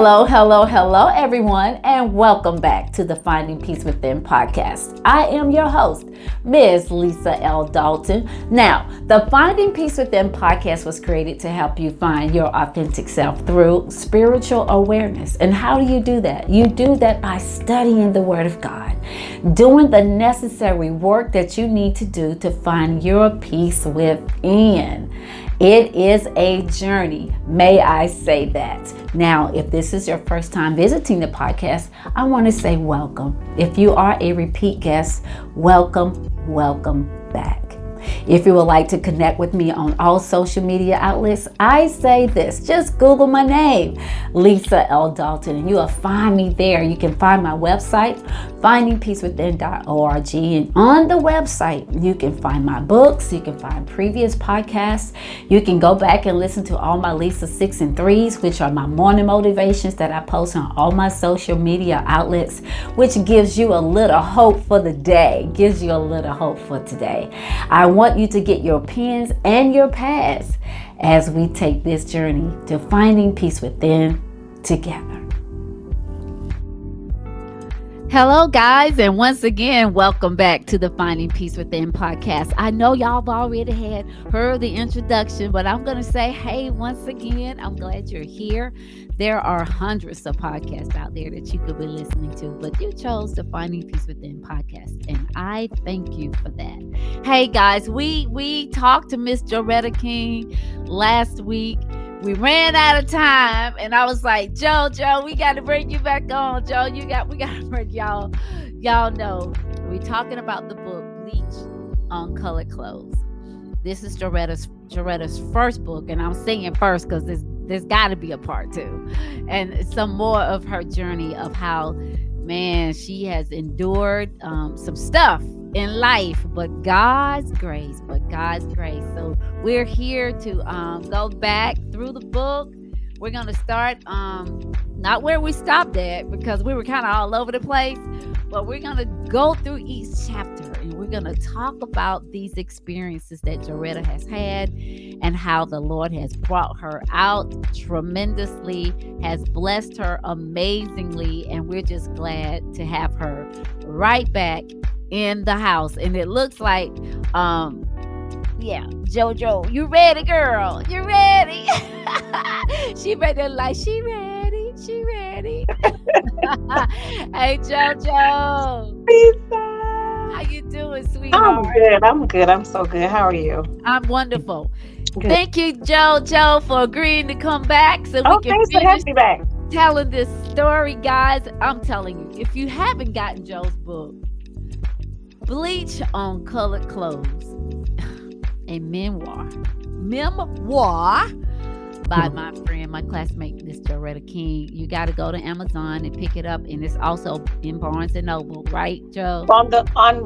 Hello, everyone, and welcome back to the Finding Peace Within podcast. I am your host, Ms. Lisa L. Dalton. Now, the Finding Peace Within podcast was created to help you find your authentic self through spiritual awareness. And how do you do that? You do that by studying the Word of God, doing the necessary work that you need to do to find your peace within. It is a journey, may I say that. Now, if this is your first time visiting the podcast, I want to say welcome. If you are a repeat guest, welcome back. If you would like to connect with me on all social media outlets, I say this, just Google my name, Lisa L. Dalton, and you will find me there. You can find my website, findingpeacewithin.org, and on the website, you can find my books, you can find previous podcasts, you can go back and listen to all my Lisa 6 and 3s, which are my morning motivations that I post on all my social media outlets, which gives you a little hope for the day, gives you a little hope for today. I want you to get your pens and your pads as we take this journey to finding peace within together. Hello, guys, and once again, welcome back to the Finding Peace Within podcast. I know y'all have already heard the introduction, but I'm going to say, hey, once again, I'm glad you're here. There are hundreds of podcasts out there that you could be listening to, but you chose the Finding Peace Within podcast, and I thank you for that. Hey, guys, we talked to Miss Joretta King last week. We ran out of time, and I was like, Joe, we got to bring you back on. Joe, we got to bring y'all know. We're talking about the book, Bleach On Colored Clothes. This is Joretta's first book, and I'm saying first because there's got to be a part two. And some more of her journey of how, man, she has endured some stuff in life, but God's grace. So we're here to go back through the book. We're going to start not where we stopped at because we were kind of all over the place, but we're going to go through each chapter and we're going to talk about these experiences that Joretta has had and how the Lord has brought her out tremendously, has blessed her amazingly, and we're just glad to have her right back in the house. And it looks like Jojo, you ready, girl? You ready? She made it like she ready. Hey, Jojo. Lisa. How you doing, sweetheart? I'm good. I'm so good. How are you? I'm wonderful. Good. Thank you, Jojo, for agreeing to come back so we can thanks for having me back. telling this story, guys. I'm telling you, if you haven't gotten Joe's book, Bleach On Colored Clothes, a memoir by my friend, my classmate, Miss Joretta King. You got to go to Amazon and pick it up, and it's also in Barnes and Noble, right, Joe? On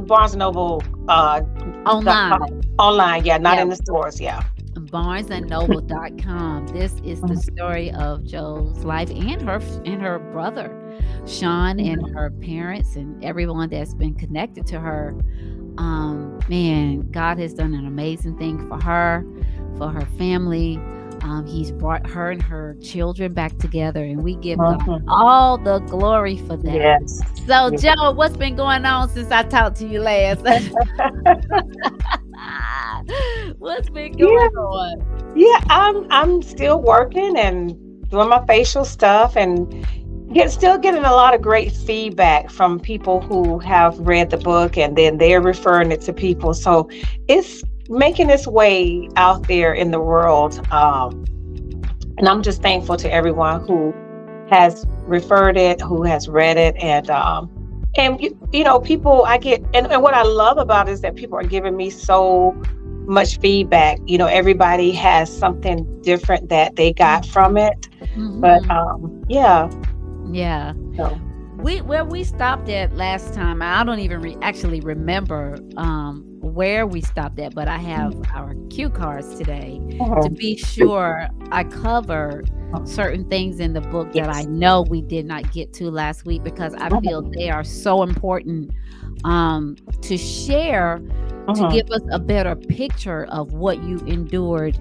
Barnes and Noble, online, yeah, not in the stores, yeah. BarnesandNoble.com. This is the story of Joe's life and her brother, Shawn, and her parents and everyone that's been connected to her. Man, God has done an amazing thing for her family. He's brought her and her children back together, and we give God all the glory for that. Yes. So, Joe, what's been going on since I talked to you last? What's been going on? Yeah, I'm still working and doing my facial stuff and still getting a lot of great feedback from people who have read the book, and then they're referring it to people. So it's making its way out there in the world. And I'm just thankful to everyone who has referred it, who has read it. And people I get, and what I love about it is that people are giving me so much feedback. Everybody has something different that they got from it. Mm-hmm. But yeah. So where we stopped at last time, I don't even actually remember where we stopped at, but I have our cue cards today to be sure I covered certain things in the book that I know we did not get to last week, because I feel they are so important to share to Mhm. give us a better picture of what you endured,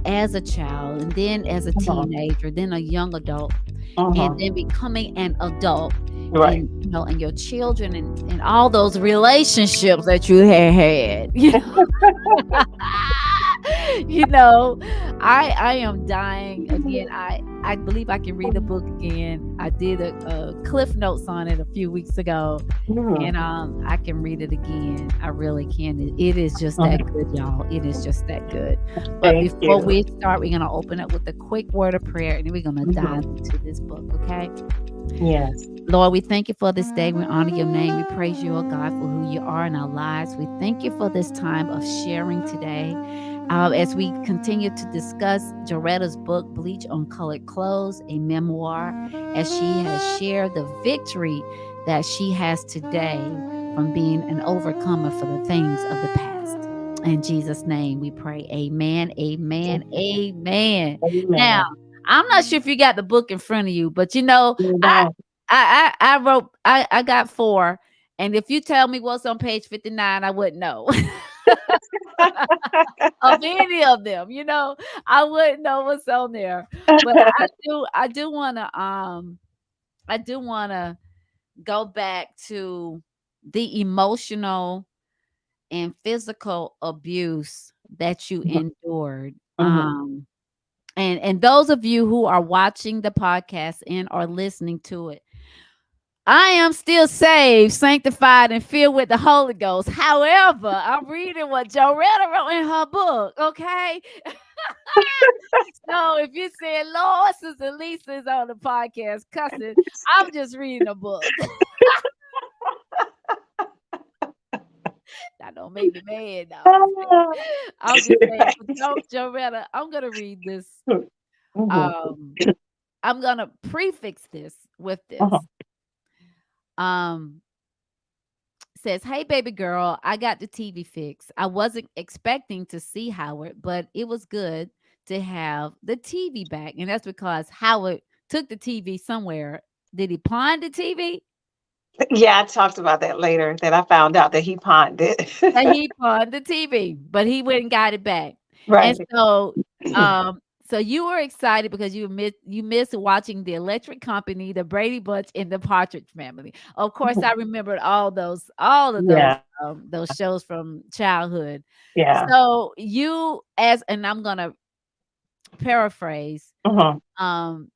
as a child, and then as a Mhm. teenager, then a young adult, and Mhm. then becoming an adult, Right. and your children, and all those relationships that you had. you know, I am dying again. I believe I can read the book again. I did a cliff notes on it a few weeks ago, Mhm. and I can read it again. I really can. It is just that Mhm. good, y'all. It is just that good. But Thank before you. we start, we're gonna open up with a quick word of prayer, and then we're gonna dive Mhm. into this book. Okay. Yes. Lord, we thank you for this day. We honor your name. We praise you, oh God, for who you are in our lives. We thank you for this time of sharing today. As we continue to discuss Joretta's book, Bleach on Colored Clothes, a memoir, as she has shared the victory that she has today from being an overcomer for the things of the past. In Jesus' name we pray. Amen, amen, amen. Now, Amen. I'm not sure if you got the book in front of you, but You I don't. I wrote I got 4, and if you tell me what's on page 59, I wouldn't know of any of them, I wouldn't know what's on there. But I do wanna go back to the emotional and physical abuse that you Mhm. endured. Mhm. And those of you who are watching the podcast and are listening to it, I am still saved, sanctified, and filled with the Holy Ghost. However, I'm reading what Joretta wrote in her book, okay? So if you say, Lord, Sister Lisa is on the podcast cussing, I'm just reading a book. That don't make me mad. No, I'm just saying. I'm just saying, but Joretta, I'm gonna read this. Mhm. Um, I'm gonna prefix this with this. Mhm. Um, says, "Hey, baby girl, I got the TV fix. I wasn't expecting to see Howard, but it was good to have the TV back. And that's because Howard took the TV somewhere. Did he pawn the TV? Yeah, I talked about that later, that I found out that he pawned it. That he pawned the TV, but he went and got it back. And Right. so you were excited because you missed watching the Electric Company, the Brady Bunch, and the Partridge Family. Of course, I remembered all of Yeah. those shows from childhood. Yeah. So and I'm gonna paraphrase, Mhm. um,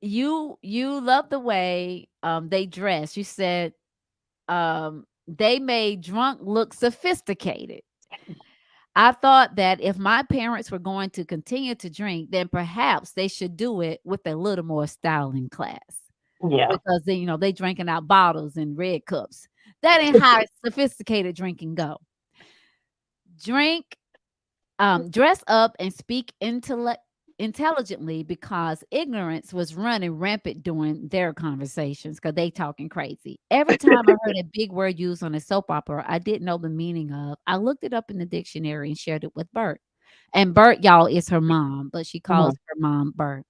you love the way they dress. You said they made drunk look sophisticated. I thought that if my parents were going to continue to drink, then perhaps they should do it with a little more style and class. Yeah. Because they drinking out bottles and red cups. That ain't how sophisticated drinking go. Drink, dress up and speak intelligently, because ignorance was running rampant during their conversations, because they talking crazy. Every time I heard a big word used on a soap opera I didn't know the meaning of, I looked it up in the dictionary and shared it with Bert. And Bert, y'all, is her mom, but she calls Mhm. her mom Bert.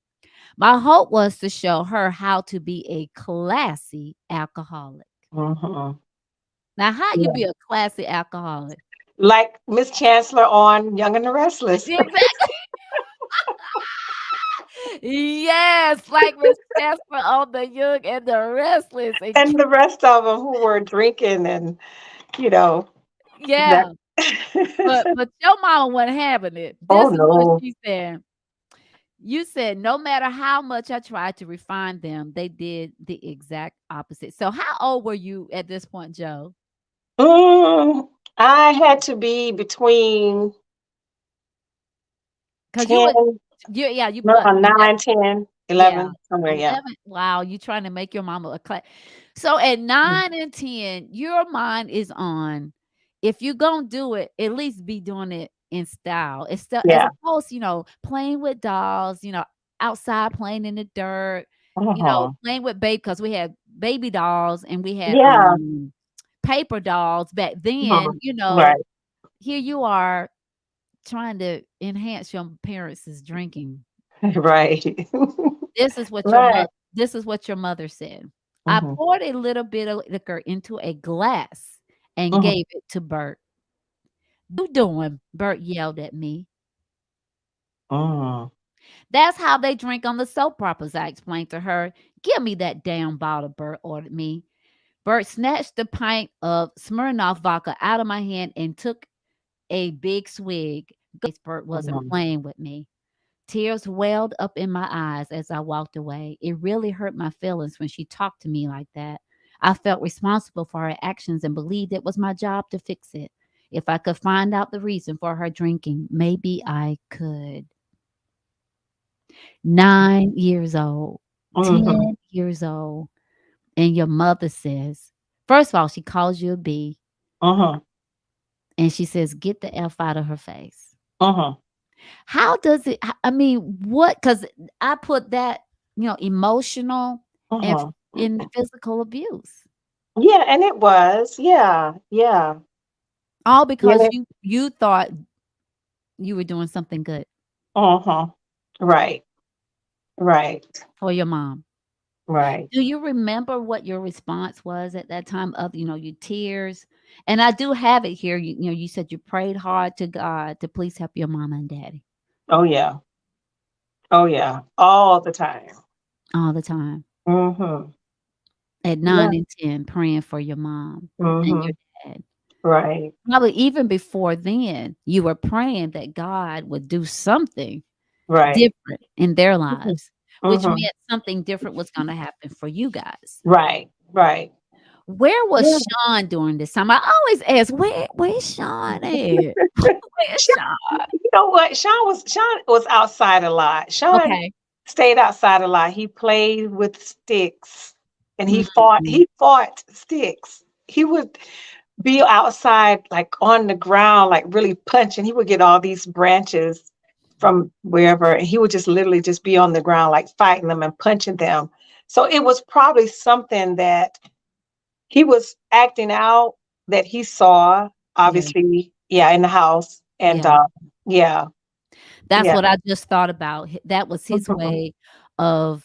My hope was to show her how to be a classy alcoholic. Mhm. Now, how you Yeah. be a classy alcoholic? Like Miss Chancellor on Young and the Restless. Exactly. Yes, like Miss Jasper on The Young and the Restless. And And the rest of them who were drinking and, you know, that. yeah, but your mama wasn't having it. Oh, This is what no. she said. You said no matter how much I tried to refine them, they did the exact opposite. So how old were you at this point, Joe? I had to be between Because you 10, were yeah, you no, what, 9, 10, yeah, 11, somewhere, yeah. 11. Wow, you trying to make your mama a class. So at Mm. 9 and 10, your mind is on, if you gonna do it, at least be doing it in style. It's still, as Yeah. opposed, playing with dolls, outside playing in the dirt, Uh-huh. playing with baby, because we had baby dolls and we had Yeah. paper dolls back Uh-huh. then, Right. here you are trying to enhance your parents' drinking. Right. This is what your Right. mother this is what your mother said. I Mhm. poured a little bit of liquor into a glass and Mhm. gave it to Bert. You doing? Bert yelled at me. Mhm. That's how they drink on the soap operas, I explained to her. Give me that damn bottle, Bert ordered me. Bert snatched the pint of Smirnoff vodka out of my hand and took a big swig. Bert wasn't Mhm. playing with me. Tears welled up in my eyes as I walked away. It really hurt my feelings when she talked to me like that. I felt responsible for her actions and believed it was my job to fix it. If I could find out the reason for her drinking, maybe I could. 9 years old, Mhm. 10 years old, and your mother says, first of all, she calls you a B Mhm. and she says, get the F out of her face. Mhm. How does it, I mean, what, because I put that, emotional and Mhm. in physical abuse, Yeah, and it was. Yeah. Yeah. all You because know. you thought you were doing something good Mhm. Right. Right. for your mom. Right. Do you remember what your response was at that time of, your tears? And I do have it here. You said you prayed hard to God to please help your mama and daddy Oh yeah. Oh yeah. All the time. all the time Mhm. at Yeah. 9 and 10, praying for your mom and your Mhm. dad. Right. Probably even before then, you were praying that God would do something Right. different in their Mhm. lives, which Mhm. meant something different was going to happen for you guys. Right. Right. Where was Yeah. Shawn during this time? I always ask, where's Shawn at? Where's Sean, Shawn? you know what? Sean was outside a lot. Sean Okay. stayed outside a lot. He played with sticks and Mhm. he fought sticks. He would be outside like on the ground, like really punching. He would get all these branches from wherever, and he would just literally just be on the ground, like fighting them and punching them. So it was probably something that he was acting out that he saw, Yeah, obviously, yeah, in the house. And yeah. yeah, That's yeah. what I just thought about. That was his Mhm. way of,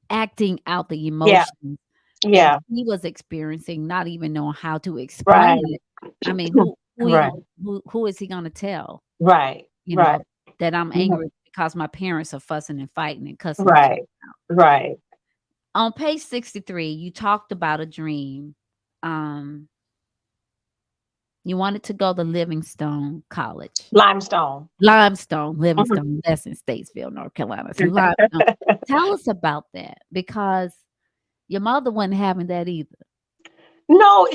acting out the Yeah, emotions that yeah. he was experiencing, not even knowing how to Right. explain it. I mean, Right. who is he gonna tell, Right. you Right. know, that I'm Mhm. angry because my parents are fussing and fighting and cussing each Right. other out. Right. On page 63, you talked about a dream. Um, you wanted to go to Livingstone College. Limestone. Mhm. Livingstone, that's in Statesville, North Carolina. So Limestone. Tell us about that because your mother wasn't having that either. No,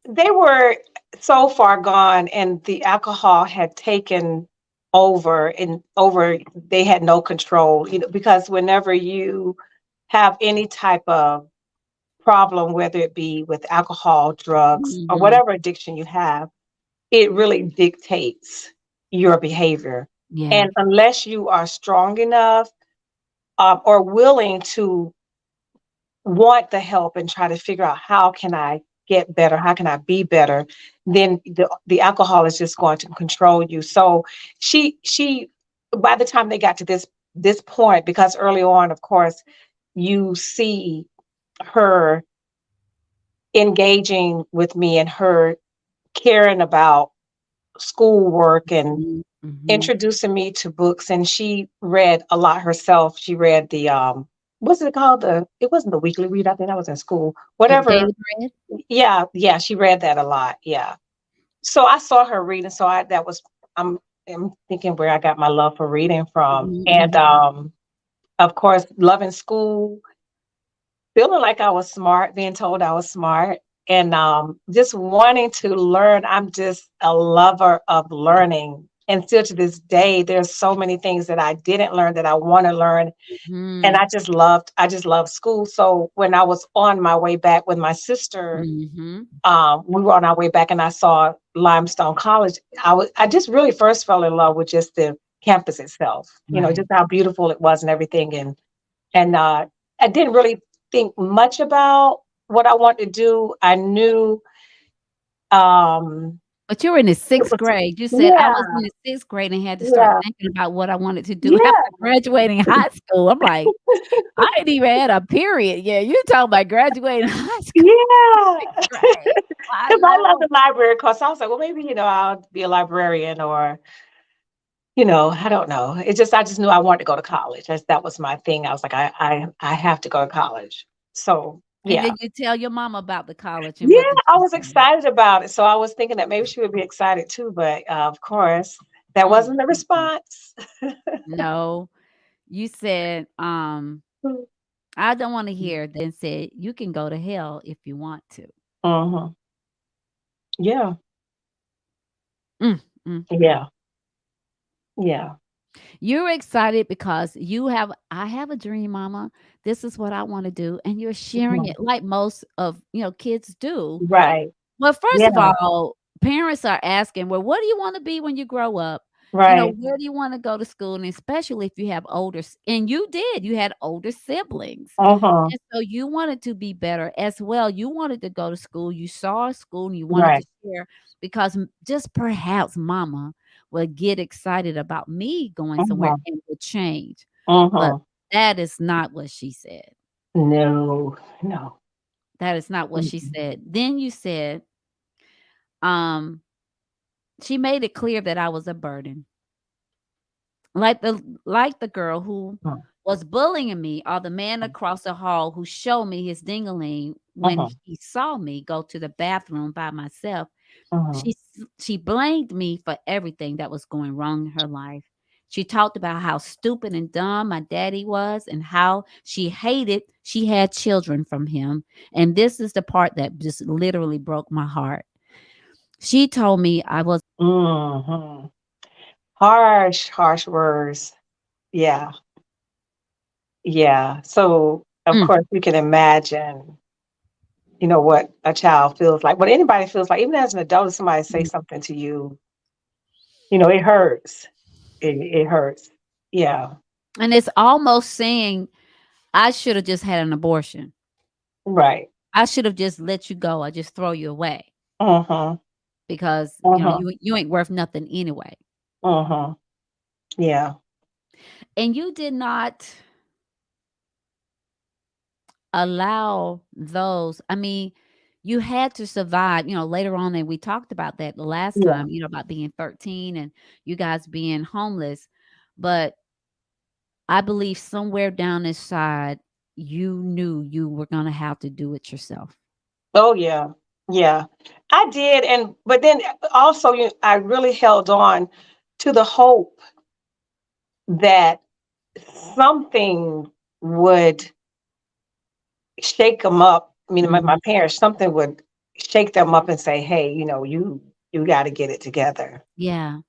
they were so far gone and the alcohol had taken over, they had no control, because whenever you have any type of problem, whether it be with alcohol, drugs, or Mhm. whatever addiction you have, it really dictates your behavior. Yeah. And unless you are strong enough, or willing to want the help and try to figure out how can I get better, how can I be better, then the alcohol is just going to control you. So she by the time they got to this point, because early on, of course, you see her engaging with me and her caring about schoolwork and Mhm. Mhm. introducing me to books, and she read a lot herself. She read the what's it called? It wasn't the weekly read, I think that was in school. Whatever. Daily Bread? Yeah, yeah, she read that a lot. Yeah. So I saw her reading, so I'm thinking where I got my love for reading from. Mhm, And mhm. of course, loving school, feeling like I was smart, being told I was smart, and just wanting to learn. I'm just a lover of learning. And still to this day, there's so many things that I didn't learn that I want to learn. And Mhm. I just loved school. So when I was on my way back with my sister, Mhm. we were on our way back and I saw Limestone College. I just really first fell in love with just the campus itself, Right. just how beautiful it was and everything. And I didn't really think much about what I wanted to do. I knew, um, But you were in the It 6th was, grade. You said, "I was yeah, in the 6th grade and had to start yeah, thinking about what I wanted to do yeah, after graduating high school." I'm like, "I ain't even had a period yet. You talking about graduating high school, yeah. 6th grade. My Because I love lord." the library course. I was like, well, maybe, I'll be a librarian or, I don't know. I just knew I wanted to go to college. That was my thing. I was like, I have to go to college. So, And yeah. then you tell your mama about the college, and Yeah, what did I she was say? excited about it. So I was thinking that maybe she would be excited too, but of course, that Mm, wasn't the mm, mm. response. No, you said, "I don't wanna hear," then said, "You can go to hell if you want to." Hmm. Yeah, Mm, mm, mm. yeah, yeah. You're excited because I have a dream, mama. This is what I wanna do, and you're sharing Mhm. it like most of, kids do. Right. Well, first of Yeah, all, parents are asking, "Well, what do you wanna be when you grow up?" right. Where do you wanna go to school? And especially if you have and you did, you had older siblings. Uh-huh. And so you wanted to be better as well. You wanted to go to school. You saw a school and you wanted to Right. share because just perhaps mama would get excited about me going somewhere Uh-huh. and would change. But Uh-huh. that is not what she said. No, no. That is not what she Mm-mm. said. Then you said, um, she made it clear that I was a burden. Like the girl who was bullying me, or the man across the hall who showed me his dingaling when Uh-huh. he saw me go to the bathroom by myself. Uh-huh. She blamed me for everything that was going wrong in her life. She talked about how stupid and dumb my daddy was and how she had children from him. And this is the part that just literally broke my heart. She told me I was Mhm. Harsh, harsh words. Yeah, yeah. So, of mm, course, you can imagine, what a child feels like, what anybody feels like, even as an adult, if somebody say mm. something to you, it hurts. It hurts. Yeah, And it's almost saying I should have just had an abortion. right. I should have just let you go or just throw you away Uh-huh. because, Uh-huh. you ain't worth nothing anyway. Uh-huh. Yeah. And you did not allow those. I mean, you had to survive, later on, and we talked about that the last Yeah. time, about being 13 and you guys being homeless. But I believe somewhere down inside, you knew you were gonna have to do it yourself. Oh, yeah. Yeah. I did, but then also, I really held on to the hope that something would shake them up. I mean, my Mhm. parents, something would shake them up and say, "Hey, you got to get it together." Yeah,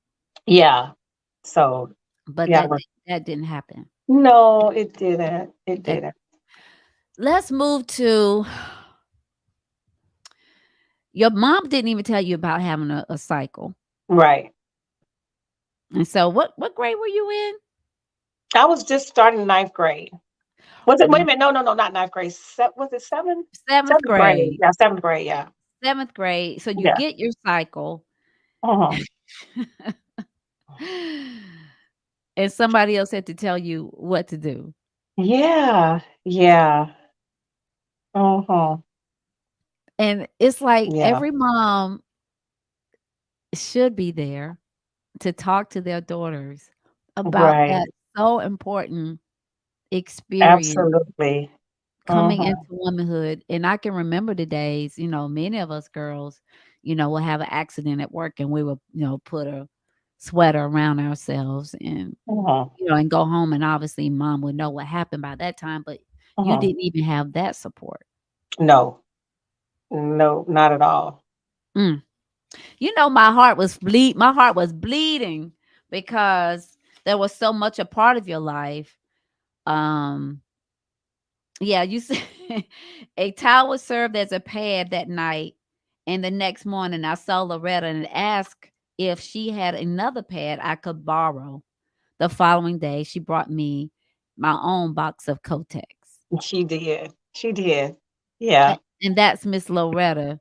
Yeah. So, but yeah. that didn't happen. No, it didn't. It That didn't. Let's move to your mom didn't even tell you about having a cycle. Right. And so what grade were you in? I was just starting ninth grade. Was it? Wait a Mm, minute. No, no, no, not ninth grade. Was it seventh? 7th Seventh grade. grade. Yeah, seventh grade. Yeah. 7th grade. So you Yeah. get your cycle Uh-huh. and somebody else had to tell you what to do. Yeah. Yeah. Uh-huh. And it's like Yeah. every mom should be there to talk to their daughters about Right. that so important experience Absolutely. coming Uh-huh. into womanhood. And I can remember the days, many of us girls, will have an accident at work and we will, put a sweater around ourselves and, Uh-huh. and go home. And obviously mom would know what happened by that time, but you Uh-huh. didn't even have that support. No. No, not at all. Mm. My heart was bleeding because there was so much a part of your life. Um, Yeah, you said a towel served as a pad that night, and the next morning I saw Loretta and asked if she had another pad I could borrow. The following day, she brought me my own box of Kotex. She did. She did. Yeah. And that's Miss Loretta.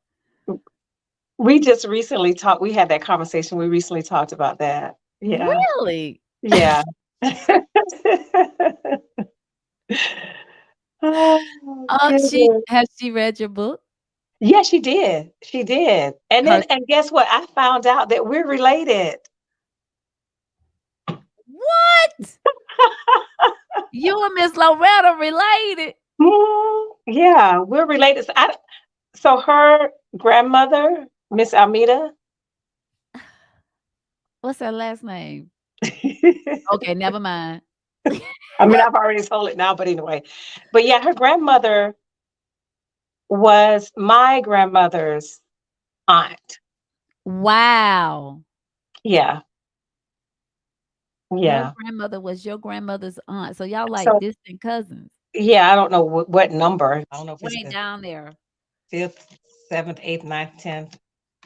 We just recently talked. We had that conversation. We recently talked about that. Yeah. Really? Yeah. Oh, She goodness. has she read your book? Yeah, she did. She did. And Her then, and guess what? I found out that we're related. what? You and Miss Loretta related? Mhm. Yeah, we're related. So her grandmother, Miss Almeida, What's her last name? I Okay, never mind. mean, I've already told it now, but anyway. But yeah, her grandmother was my grandmother's aunt. Wow. Yeah, Her yeah. grandmother was your grandmother's aunt. So y'all like So distant cousins. yeah, I don't know what number. I don't know if it's Way the down there. fifth, seventh, eighth, ninth, tenth.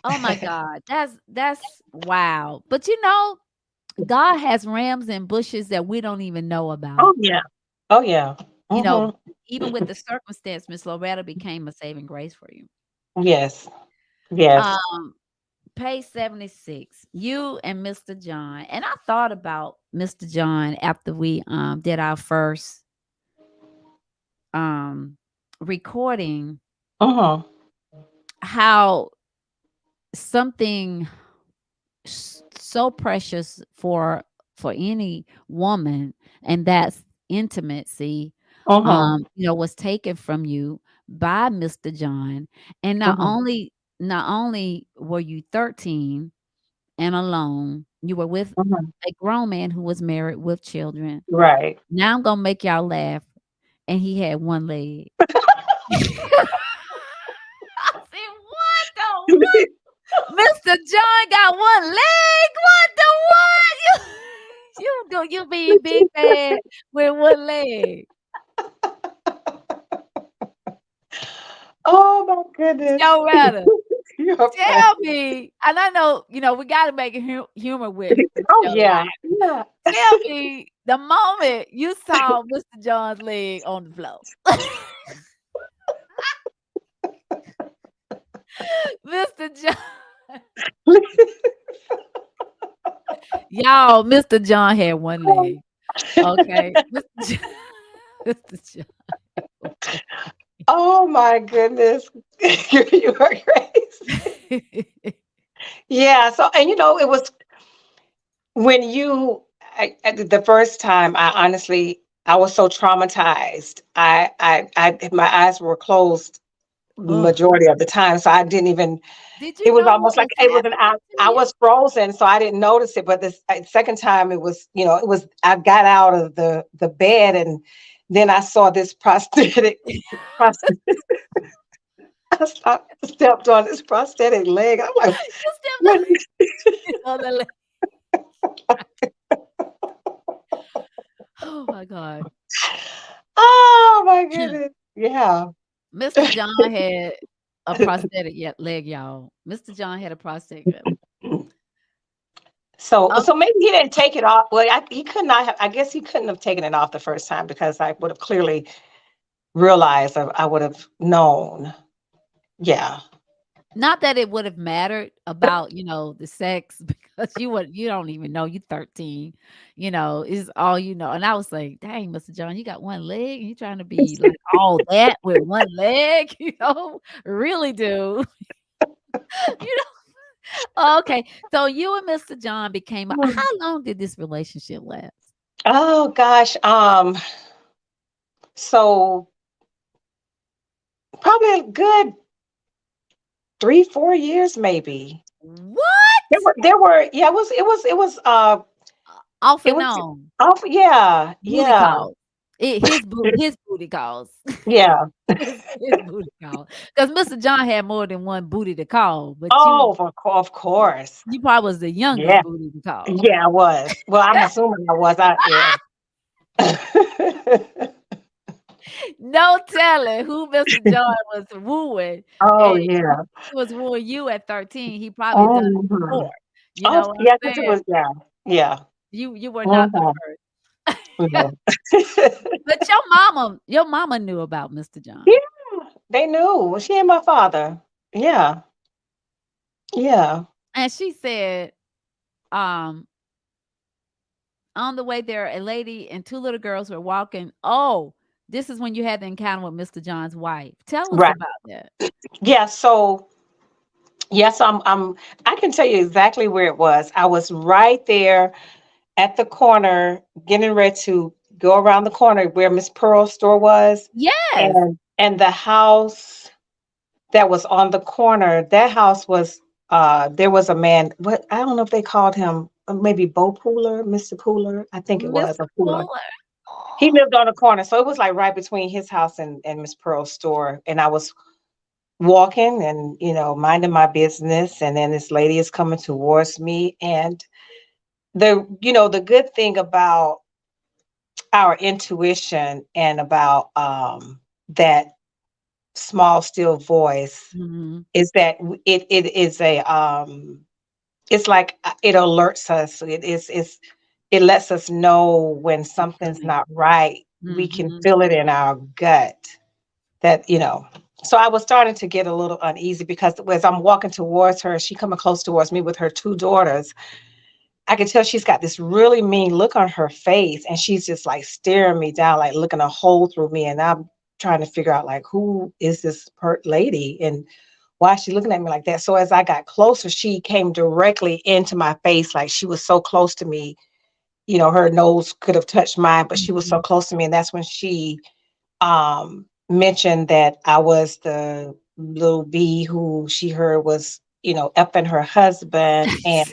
Oh my God. That's wow. But you know, God has rams and bushes that we don't even know Oh about. yeah. Oh yeah. You know, Hmm. even with the circumstance, Miss Loretta became a saving grace for you. Yes. Yes. Um, Page 76, you and Mr. John. And I thought about Mr. John after we did our first um recording, Uh-huh. how something so precious for any woman, and that's intimacy, Uh-huh. was taken from you by Mr. John. And Uh-huh. not only were you 13 and alone, you were with Uh-huh. a grown man who was married with children. Right. Now I'm gonna make y'all laugh, and he had one leg. I said, "What the what? Mr. John got one leg? What the what? You being big bad with one leg." Oh my goodness. Yo, rather You're tell funny. me, and I know, we gotta make it humor with the Oh show, yeah. right? Yeah. Tell me the moment you saw Mr. John's leg on the floor. Mr. John. Y'all, Mr. John had one leg. Okay. Mr. John, Mr. John. Oh my goodness. You are crazy. Yeah. So, and it was when the first time, I honestly, I was so traumatized. My eyes were closed Ugh. majority of the time, so I didn't even. Did It you was know what almost like was it was an. happening to I you? was frozen, so I didn't notice it. But this second time, it was. It was. I got out of the bed, and then I saw this prosthetic. prosthetic stepped on this prosthetic leg. I'm like, You stepped what? on the leg. Oh my God. Oh my goodness. Yeah. Mr. John had a prosthetic leg, y'all. Mr. John had a prosthetic leg. So Oh, so maybe he didn't take it off. Well, he could not have. I guess he couldn't have taken it off the first time because I would have clearly realized. I would have known. Yeah. not that it would have mattered about, the sex because you don't even know you 13, is all you know. And I was like, dang, Mr. John, you got one leg and you trying to be like all that with one leg, really do. you Okay. So you and Mr. John became how long did this relationship last? Oh gosh. So probably a good 3, 4 years, maybe. There What? were there were yeah. It was Off it and was on. oh yeah, Booty yeah, calls. His booty calls. yeah. His booty call. Because Mr. John had more than one booty to call, but Oh, of course. you probably was the youngest Yeah, booty to call. yeah. I was. Well, I'm assuming I was. Yeah. No telling who Mr. John was wooing, Oh, and yeah. he was wooing you at 13, he probably done it Mhm. before. You Oh, know what I'm yeah, 'cause it saying? was yeah, yeah. You were not the Mhm. first. No. But your mama knew about Mr. John. Yeah, they knew. She and my father. Yeah. Yeah. And she said, um, on the way there, a lady and two little girls were walking. Oh, this is when you had the encounter with Mr. John's wife. Tell us Right. about that. Yeah. So yes, I can tell you exactly where it was. I was right there at the corner, getting ready to go around the corner where Miss Pearl's store was, Yes, and the house that was on the corner, that house was there was a man, what, I don't know if they called him maybe Bo Pooler, Mr. Pooler. I think it was Mr. a Pooler. Fuller. He Oh, lived on the corner. So it was like right between his house and Miss Pearl's store. And I was walking and, minding my business. And then this lady is coming towards me. And the good thing about our intuition and about that small, still voice mhm, is that it is it's like it alerts us. It lets us know when the something's feeling. not right. We can Mhm. feel it in our gut that, so I was starting to get a little uneasy because as I'm walking towards her, she coming close towards me with her two daughters. I could tell she's got this really mean look on her face, and she's just like staring me down, like looking a hole through me. And I'm trying to figure out like who is this pert lady and why is she looking at me like that? So as I got closer, she came directly into my face, like she was so close to me. Her nose could have touched mine, but she was so Mhm. close to me. And that's when she mentioned that I was the little bee who she heard was, effing her husband. And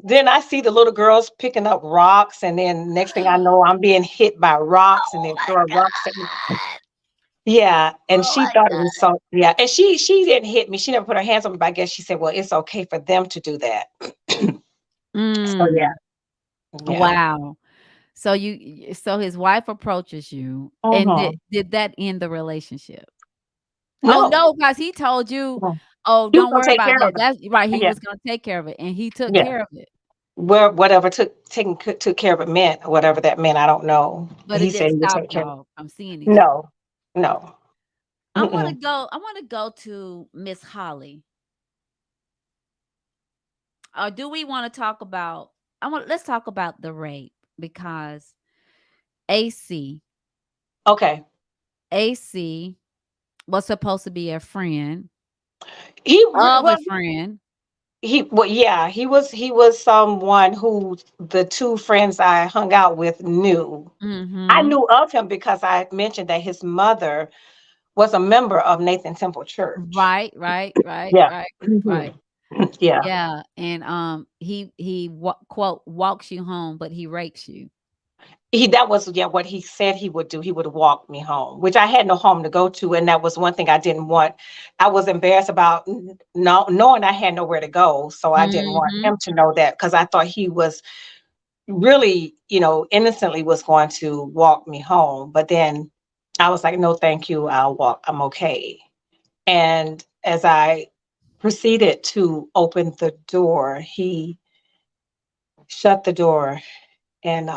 then I see the little girls picking up rocks, and then next thing I know, I'm being hit by rocks, and Oh they're my throwing rocks at me. god. Yeah, and Oh she my thought it was god. so. Yeah, and she didn't hit me. She never put her hands on me, but I guess she said, "Well, it's okay for them to do that." So yeah, Mm. yeah. Wow. So so his wife approaches you, and did Mhm. did that end the relationship? Oh, No, no, guys, he told you, no. "Oh, He was don't gonna worry take about care that." of it. That's right, he Yeah, was gonna take care of it, and he took yeah. care of it, Where whatever took care of it meant, whatever that meant, I don't know. but He it said didn't he would stop take care of it. y'all from seeing each other. No, no. Mm-mm. I wanna go to Miss Holly. Or do we wanna talk about let's talk about the rape because AC Okay. AC was supposed to be a friend of a Well, friend. yeah, he was someone who the two friends I hung out with knew. I Mhm. knew of him because I mentioned that his mother was a member of Nathan Temple Church. Right, right, right, Yeah. right, right. Mhm. Yeah. Yeah, and, he quote, "walks you home, but he rakes you." That was, yeah, what he said he would do. He would walk me home, which I had no home to go to, and that was one thing I didn't want. I was embarrassed about knowing I had nowhere to go, so I didn't want Mhm. him to know that because I thought he was really, innocently was going to walk me home. But then I was like, no, thank you. I'll walk. I'm okay. And as I proceeded to open the door, he shut the door and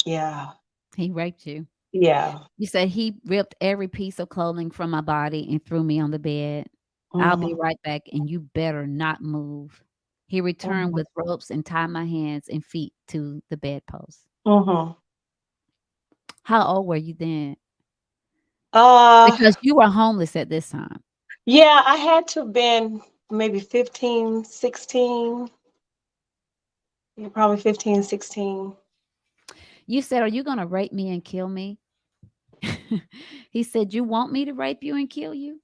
yeah, He raped you. yeah. You said, "He ripped every piece of clothing from my body and threw me on the bed. I'll be Hmm. right back, and you better not move." He returned Hmm. with ropes and tied my hands and feet to the bedpost. Hmm. How old were you then? Uh, Because you were homeless at this time. yeah, I had to have been maybe 15, 16. Yeah, probably 15, 16. You said, "Are you gonna rape me and kill me?" He said, "You want me to rape you and kill you?"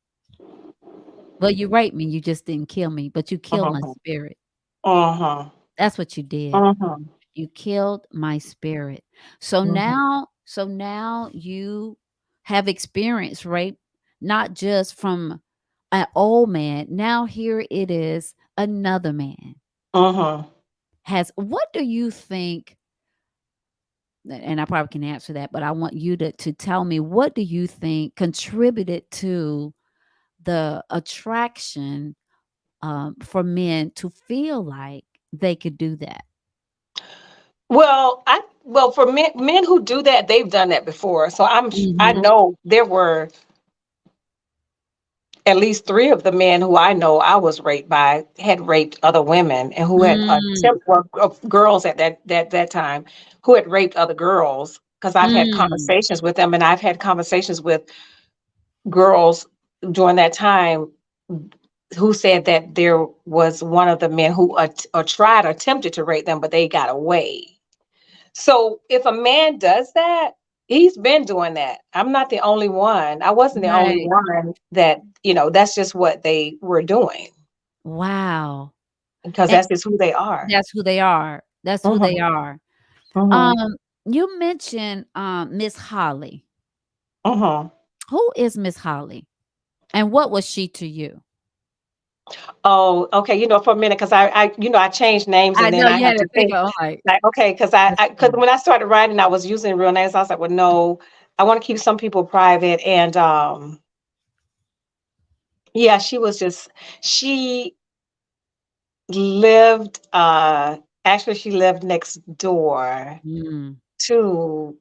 Well, you raped me, you just didn't kill me, but you killed my Uh-huh. spirit. Uh-huh. That's what you did. Uh-huh. You killed my spirit. So Uh-huh. now you have experienced rape, not just from an old man. Now here it is, another man. Uh-huh. Has what do you think, and I probably can answer that, but I want you to tell me what do you think contributed to the attraction for men to feel like they could do that? Well, for men who do that, they've done that before. So I Mhm. know there were at least three of the men who I know I was raped by had raped other women, and who had Mm, attempt well, girls at that time who had raped other girls. Because I've had mm, conversations with them, and I've had conversations with girls during that time who said that there was one of the men who attempted to rape them, but they got away. So if a man does that, he's been doing that. I'm not the only one. I wasn't the only right. one that, that's just what they were doing Wow. because And that's just who they are. that's who they are. That's who they Mhm, are. mhm, Um, you mentioned Miss Holly. mhm. Who is Miss Holly? And what was she to you? Oh, okay. For a minute, because I changed names I and then know I you have had to to think think, of, like, like, okay, because let's because see. when I started writing, I was using real names. I was like, well, no, I want to keep some people private. And yeah, she lived actually she lived next door Mm, to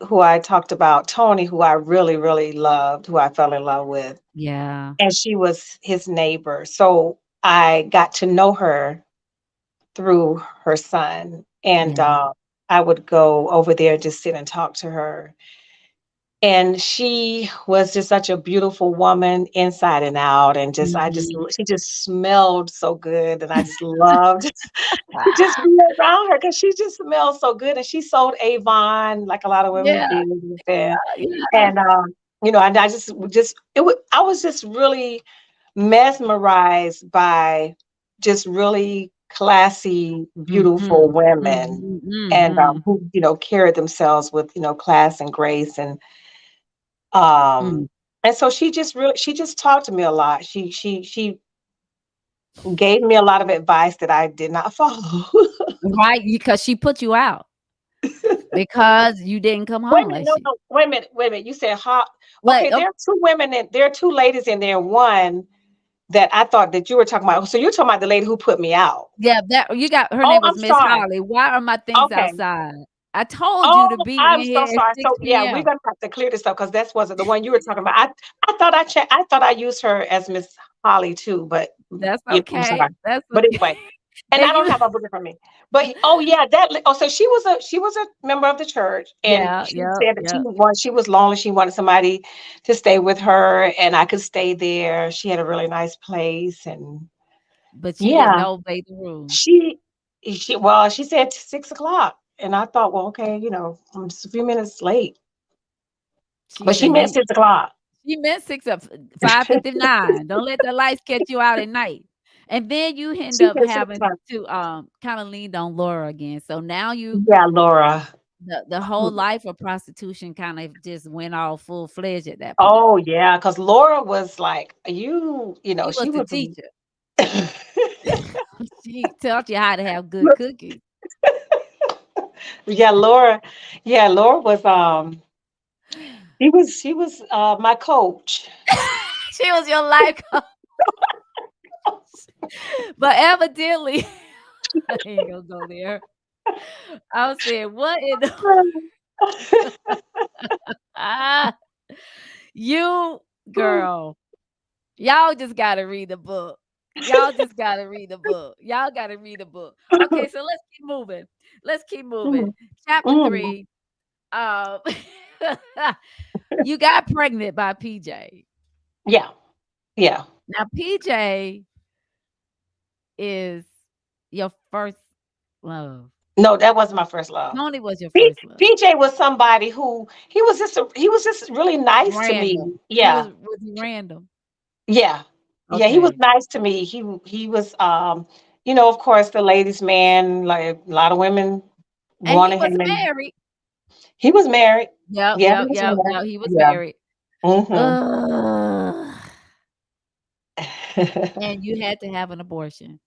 who I talked about, Tony, who I really, really loved, who I fell in love with. yeah, And she was his neighbor. So I got to know her through her son. And yeah. I would go over there, just sit and talk to her. And she was just such a beautiful woman inside and out. And Mhm. she just smelled so good. And I just loved to just Ah, be around her because she just smells so good. And she sold Avon like a lot of women yeah, did then. yeah. And and I I was just really mesmerized by just really classy, beautiful Mhm. women, Mhm, and mhm, who carried themselves with class and grace. Um mm. and so she just talked to me a lot. She gave me a lot of advice that I did not follow. Right, because she put you out because you didn't come Wait a home minute, like no, she no, wait a minute, wait a minute. You said hot. what Okay, there are two ladies in there. One that I thought that you were talking about. So you're talking about the lady who put me out. yeah, that you got her Oh, name I'm was Miss sorry. Holly. Why are my things Okay. outside? I told you Oh, to be I'm in so here at sorry. So yeah, 6 we're PM. gonna have to clear this up because that wasn't the one you were talking about. I thought I used her as Miss Holly too, but That's I'm okay. sorry. That's But okay. anyway, and I And don't you have a book from me. But oh yeah, so she was a member of the church, and yeah, she yep, said that yep. she was lonely. She wanted somebody to stay with her, and I could stay there. She had a really nice place, and But you didn't yeah, obey the rules. she she said 6 o'clock, and I thought, well, okay, I'm just a few minutes late, She but she said meant you 6 o'clock. she meant 6 of 5:59. Don't let the lights catch you out at night. And then you end She up said six having o'clock. to, kinda lean on Laura again. So now you Yeah, Laura. the whole life of prostitution kind of just went all full-fledged at that point. Oh yeah, because Laura was like, She was she the was. teacher. She taught you how to have good cookies. Yeah, Laura. Yeah, Laura was. She was my coach. She was your life coach. But evidently I ain't gonna go there. I was saying, "What in the" ah, you girl, y'all just gotta read the book. Y'all just gotta read the book. Y'all gotta read the book. Okay, so let's keep moving. Let's keep moving. Mm, Chapter mm. 3, um, you got pregnant by PJ. Yeah, yeah. Now PJ is your first love. No, that wasn't my first love. Tony was your first love. PJ was somebody who he was just really nice to me. Random. He Yeah, was he random? yeah, yeah. He was Okay. nice to me. He was of course, the ladies' man. Like a lot of women And he wanted was him, and married. he was married. Yep, Yeah, he yep, was yep, married. yep, he was Yeah. married. Mhm. Ugh, and you had to have an abortion.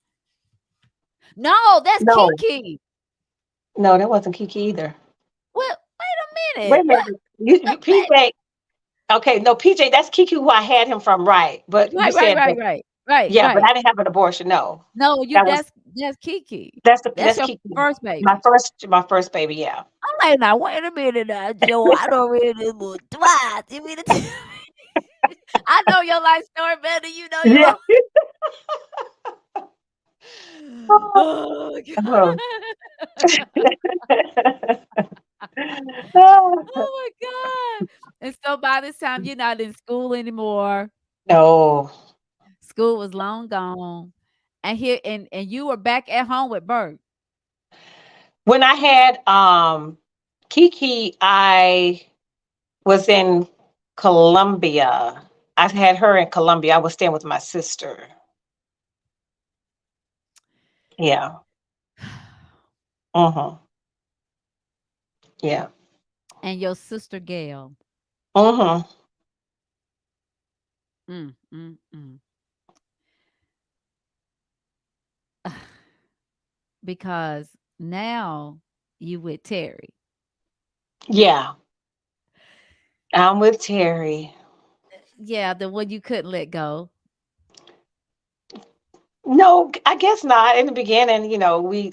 No, that's No, Kiki. no, that wasn't Kiki either. Well, wait a Wait a minute. What? minute. You Wait. PJ. Okay, no, PJ. That's Kiki who I had him from, right? But you Right, right, said right, that. right, right, Yeah, but right. I didn't have an abortion. No, No, you that was that's Kiki. That's that's your Kiki. first baby. My first baby. Yeah. I'm like, now wait a minute now, Joe. I don't read this book twice. You mean to tell me? I know your life story better than you know Yeah. yours. Oh, Oh. God. Oh, my God. And so by this time, you're not in school anymore. No. School was long gone. And here and you were back at home with Bert. When I had Kiki, I was in Colombia. I had her in Colombia. I was staying with my sister. Yeah. Uh-huh. Yeah. And your sister Gail. Uh-huh. Mm, mm, mm. Because now you with Terry. Yeah. I'm with Terry. Yeah, the one you couldn't let go. No, I guess not. In the beginning,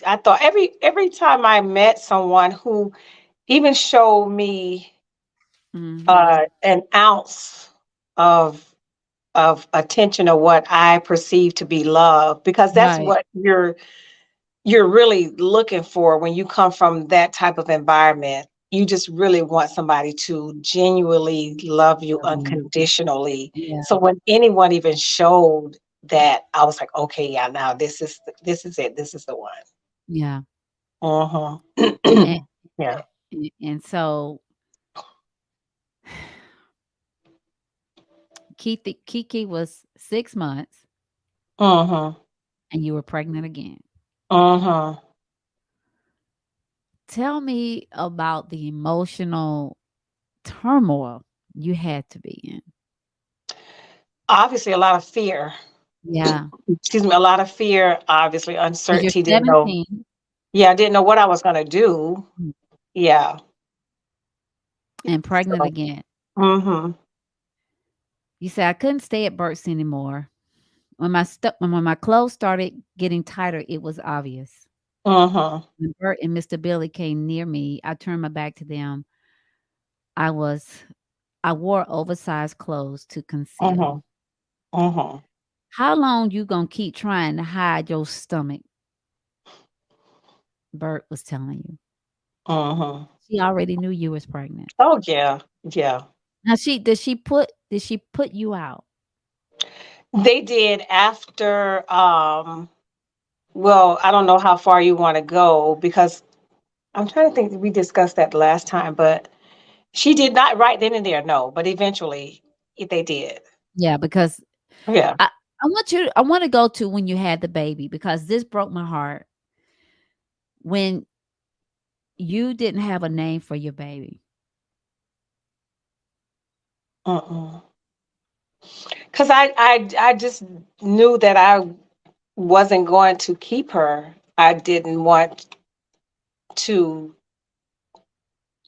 I thought every time I met someone who even showed me Mhm. an ounce of attention or what I perceive to be love, because that's Right. what you're really looking for when you come from that type of environment. You just really want somebody to genuinely love you Love you. unconditionally. Yeah, So when anyone even showed that, I was like, okay, yeah, now this is it. This is the one. yeah. Uh-huh. And Yeah. and so Kiki was 6 months Uh-huh. and you were pregnant again. Uh-huh. Tell me about the emotional turmoil you had to be in. Obviously a lot of fear. Yeah, Excuse me, a lot of fear, obviously because 'cause uncertainty, you're didn't know. 17. Yeah, I didn't know what I was gonna do. Mm, Yeah. and pregnant So, again. mhm. You said, "I couldn't stay at Burt's anymore. When my clothes started getting tighter, it was obvious. Mhm. When Bert and Mr. Billy came near me, I turned my back to them. I was I wore oversized clothes to conceal. Mhm. Mhm. How long you gonna keep trying to hide your stomach?" Bert was telling you. Mhm. She already knew you was pregnant. Oh, yeah. Yeah. Now did she put you out? They did after, well, I don't know how far you wanna go, because I'm trying to think, we discussed that last time, but she did not right then and there, no, but eventually, they did. Yeah, because Yeah. I I wanna go to when you had the baby because this broke my heart when you didn't have a name for your baby. Mm-mm. 'Cause I just knew that I wasn't going to keep her. I didn't want to.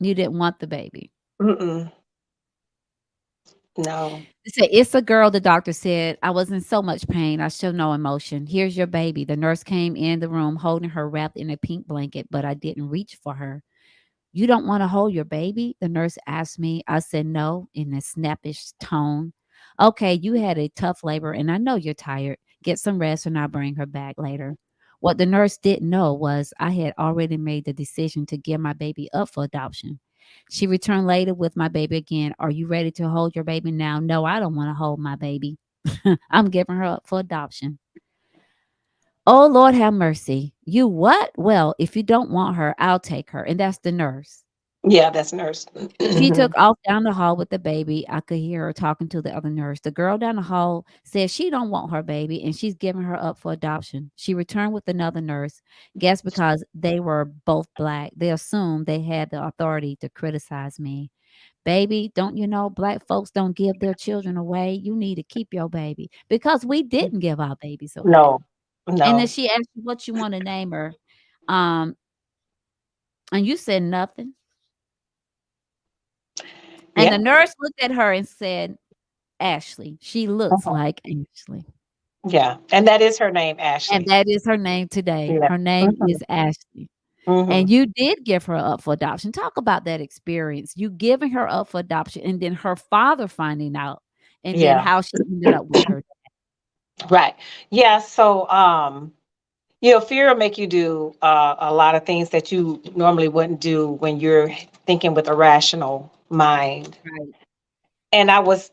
You didn't want the baby. Mm-mm. No. They said, "It's a girl," the doctor said. "I was in so much pain, I showed no emotion. Here's your baby." The nurse came in the room holding her wrapped in a pink blanket, but I didn't reach for her. "You don't wanna hold your baby?" the nurse asked me. I said, "No," in a snappish tone. "Okay, you had a tough labor, and I know you're tired. Get some rest, and I'll bring her back later." What the nurse didn't know was I had already made the decision to give my baby up for adoption. She returned later with my baby again. "Are you ready to hold your baby now?" "No, I don't wanna hold my baby. I'm giving her up for adoption." "Oh, Lord have mercy." "You what?" "Well, if you don't want her, I'll take her." And that's the nurse. Yeah, that's nurse. She Mhm. took off down the hall with the baby. I could hear her talking to the other nurse. The girl down the hall said she don't want her baby and she's giving her up for adoption. She returned with another nurse. Guess because they were both black, they assumed they had the authority to criticize me. "Baby, don't you know black folks don't give their children away? You need to keep your baby." Because we didn't give our babies away. No. And then No. she asked you what you want to name her. Um, and you said nothing. And the Yeah. nurse looked at her and said, "Ashley. She looks Uh-huh. like Ashley." Yeah. And that is her name, And Ashley. that is her name today. Yeah. Her name Mhm. is Ashley. And Mhm. you did give her up for adoption. Talk about that experience. You giving her up for adoption and then her father finding out and then Yeah. how she ended up with her. Right. Yeah. So, fear will make you do a lot of things that you normally wouldn't do when you're thinking with a rational mind. Right. And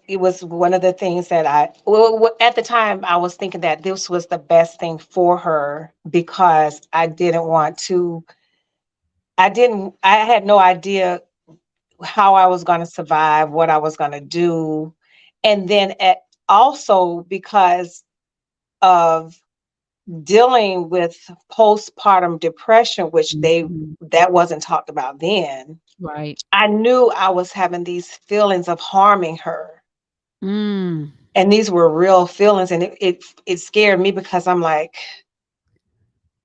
it was one of the things that at the time, I was thinking that this was the best thing for her because I had no idea how I was going to survive, what I was going to do. And then also because of dealing with postpartum depression, which Mhm. that wasn't talked about then. Right. I knew I was having these feelings of harming her. Mm. And these were real feelings. And it scared me because I'm like,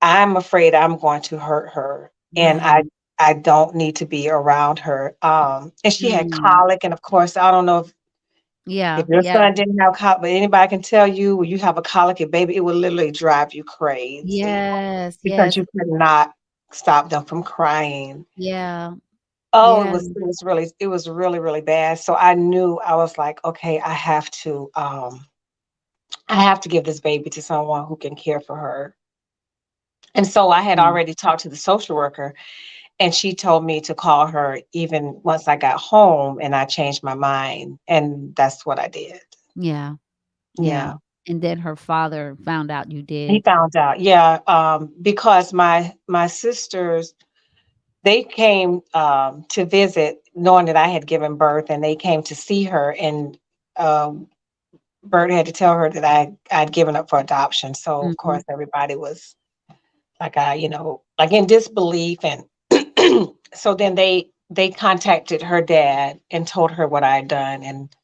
I'm afraid I'm going to hurt her. And Right. I don't need to be around her. And she had Mm. colic. And of course, I don't know if Yeah. your Yeah. son didn't have colic, but anybody can tell you when you have a colicky baby, it will literally drive you crazy Yes. because Yes. you could not stop them from crying. Yeah. Oh, Yeah. it was really, really bad. So I knew I was like, okay, I have to give this baby to someone who can care for her. And so I had Mm. already talked to the social worker and she told me to call her even once I got home and I changed my mind. And that's what I did. Yeah. Yeah. Yeah. And then her father found out you He did. found out. Yeah. Because my sisters, they came to visit knowing that I had given birth and they came to see her and um, Bert had to tell her that I'd given up for adoption. So of Mhm. course everybody was like like in disbelief and so then they contacted her dad and told her what I had done and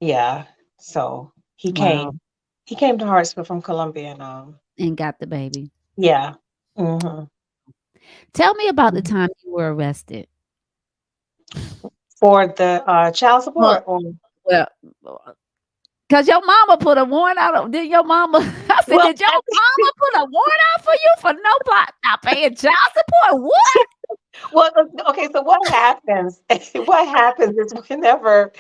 yeah, so he Wow. came. He came to Hartsville from Columbia and And got the baby. yeah. Mhm. Tell me about the time you were arrested. For the child Well, support or well, 'cause your mama put a warrant out on did your mama I said, well "Did your mama put a warrant out for you for not paying child support?" What? well okay, so what happens what happens is whenever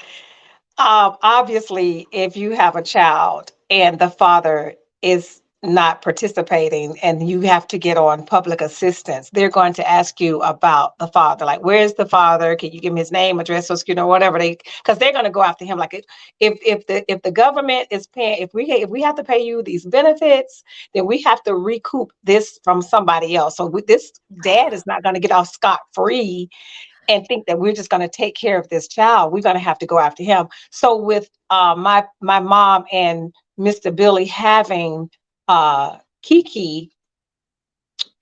obviously, if you have a child and the father is not participating and you have to get on public assistance, they're going to ask you about the father. Like, where's the father? Can you give me his name, address, social security, whatever because they're going to go after him. Like, if the government is paying, if we have to pay you these benefits, then we have to recoup this from somebody else. So this dad is not going to get off scot free and think that we're just going to take care of this child. We're going to have to go after him. So with my mom and Mr. Billy having Kiki,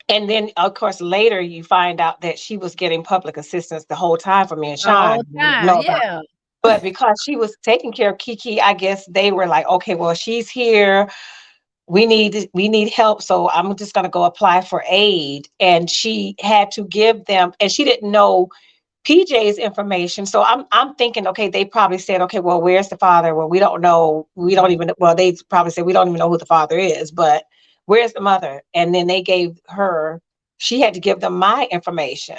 and then of course later you find out that she was getting public assistance the whole time for me and The Shawn. whole time, yeah. But because she was taking care of Kiki, I guess they were like, okay, well she's here. We need help, so I'm just going to go apply for aid. And she had to give them, and she didn't know PJ's information. So I'm thinking, okay, they probably said, okay, well, where's the father? Well, we don't know. We don't even, well, they probably said, we don't even know who the father is, but where's the mother? And then they gave her, she had to give them my information.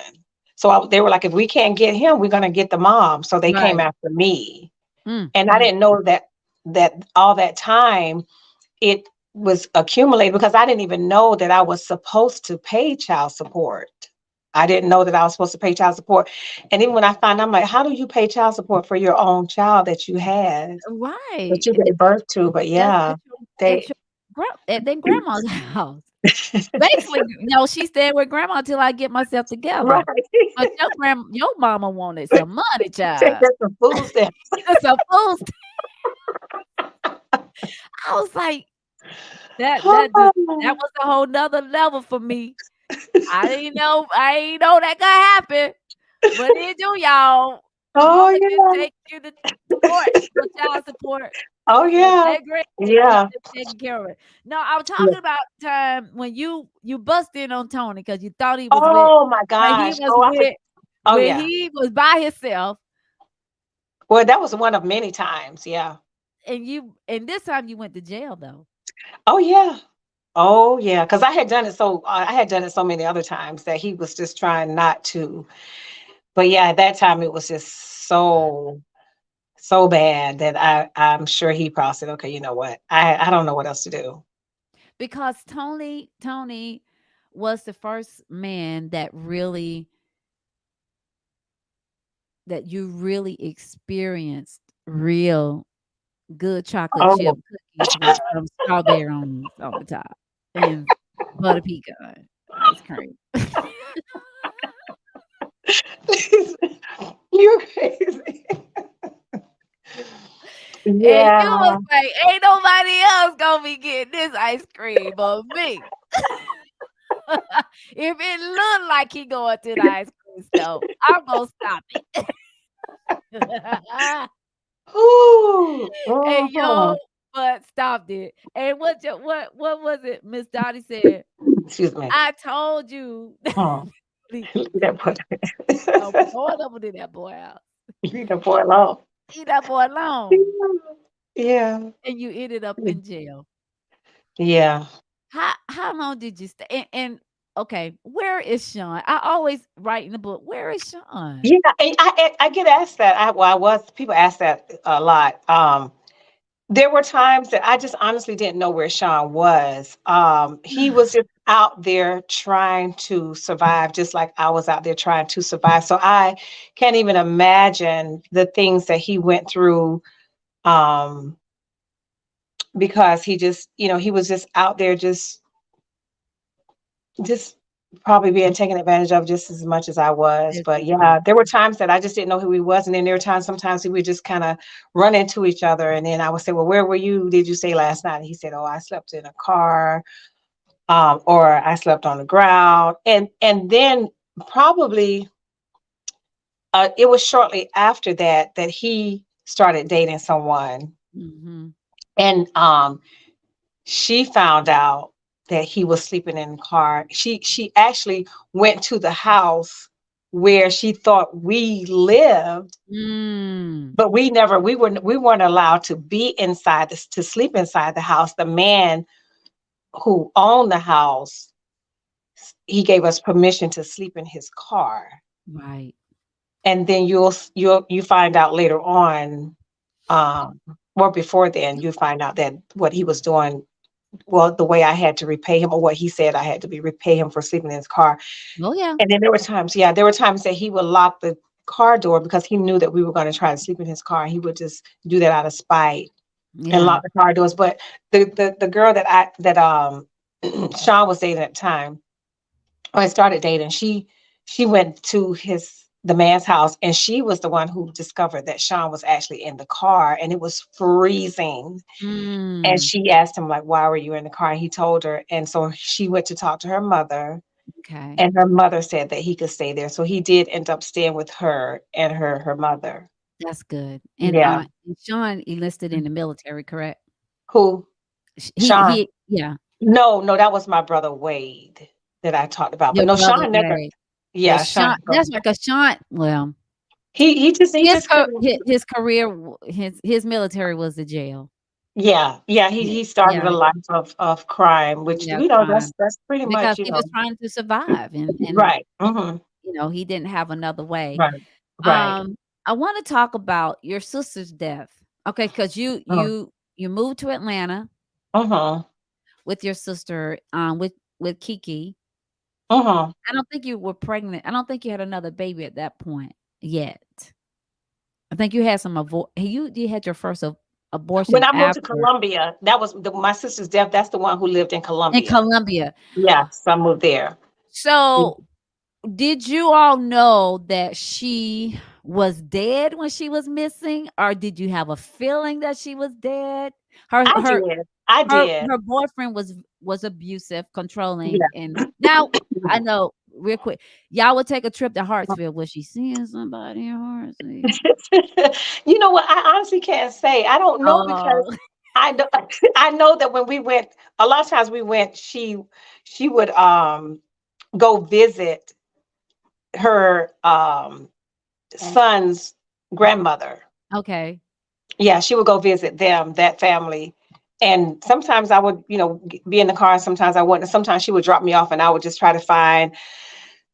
So they were like, if we can't get him, we're going to get the mom. So they came Right. after me. Mm, And I mm. didn't know that all that time it was accumulated because I didn't even know that I was supposed to pay child support. I didn't know that I was supposed to pay child support. And even when I found out, I'm like, how do you pay child support for your own child that you had, Right. that you gave birth to? But That's yeah, at they your at their grandma's house. Basically, no, she stayed with grandma till I get myself right. together. But your mama wanted some money, Take child. us some food stamps. Just a food I was like, that was a whole nother level for me. I didn't know that could happen, but it do, y'all. Oh Mama just yeah. take you to court for child support Oh for yeah. that great and keep Yeah. them taking care of it. No, I was Yeah. talking about time when you bust in on Tony because you thought he was with Oh my when he gosh. was with Oh when yeah. he was by himself Well, that was one of many times. Yeah. and this time you went to jail though. Oh yeah. Oh yeah, because I had done it so many other times that he was just trying not to. But yeah, at that time it was just so bad that I'm sure he probably said, okay, you know what? I don't know what else to do. Because Tony was the first man that you really experienced real good chocolate chip Oh, cookies with some strawberries on the top and butter pecan ice cream. you're crazy. And you was Yeah. like, "Ain't nobody else gonna be getting this ice cream but me." If it look like he going to the ice cream store, I'm gonna stop it. Ooh. Hey, yo, Mhm. but stopped it. And what was it Miss Dottie said? Excuse me. "I told you." Mm. Leave Leave that boy. going over to that boy house. Leave that boy alone. Leave that boy alone. Yeah. And you ended up in jail. Yeah. How long did you stay? And okay, where is Shawn? I always write in the book, where is Shawn? Yeah. And I get asked that. I was people ask that a lot. There were times that I just honestly didn't know where Shawn was. He was just out there trying to survive, just like I was out there trying to survive. So I can't even imagine the things that he went through, um, because he just, he was just out there, just probably being taken advantage of just as much as I was. But yeah, there were times that I just didn't know who he was. And then there were times sometimes we would just kind of run into each other. And then I would say, well, where were you? Did you stay last night? And he said, oh, I slept in a car, or I slept on the ground. And then probably it was shortly after that he started dating someone. Mhm. And she found out that he was sleeping in the car. She actually went to the house where she thought we lived, Mm. but we weren't allowed to be inside this to sleep inside the house. The man who owned the house, he gave us permission to sleep in his car. Right. And then you find out later on, um, or before then, you find out that what he was doing, well, the way I had to repay him, or what he said I had to be repay him for sleeping in his car. Oh, yeah. And then there were times that he would lock the car door because he knew that we were going to try to sleep in his car. He would just do that out of spite and Yeah. lock the car doors. But the girl that Shawn was dating at the time, when I started dating, she went to the man's house, and she was the one who discovered that Shawn was actually in the car, and it was freezing. And Mm. she asked him, like, "Why were you in the car?" And he told her, and so she went to talk to her mother, Okay. and her mother said that he could stay there. So he did end up staying with her and her mother. That's good. Yeah. And Shawn enlisted in the military, correct? Who? Shawn? He yeah, No, no, that was my brother Wade that I talked about. But your no, brother Shawn never. Wade. But Yeah, Shawn Shawn. that's like a Shawn well, He just couldn't. his career his military was the jail. Yeah, yeah. He Yeah, he started a yeah, life of crime, which yeah, that's crime. that's pretty Because much, he was trying to survive and right. Hmm. he didn't have another way. Right. Right. Um, I wanna talk about your sister's death. Okay, because you moved to Atlanta Uh-huh. with your sister, with Kiki. Uh-huh. I don't think you were pregnant. I don't think you had another baby at that point yet. I think you had some you had your first When abortion I moved to after Columbia, that was my sister's death. That's the one who lived in in Columbia. Columbia. Yes, I moved there. So, did you all know that she was dead when she was missing, or did you have a feeling that she was dead? Her I her did. I did. her boyfriend was abusive, controlling, Yeah. and now I know real quick, y'all would take a trip to Hartsville. Was she seeing somebody in Hartsville? You know what? I honestly can't say. I don't know because Oh, I know, I know that when we went, a lot of times we went, she would go visit her son's grandmother. okay. Yeah, she would go visit them, that family. And sometimes I would, be in the car, and sometimes I wouldn't. Sometimes she would drop me off, and I would just try to find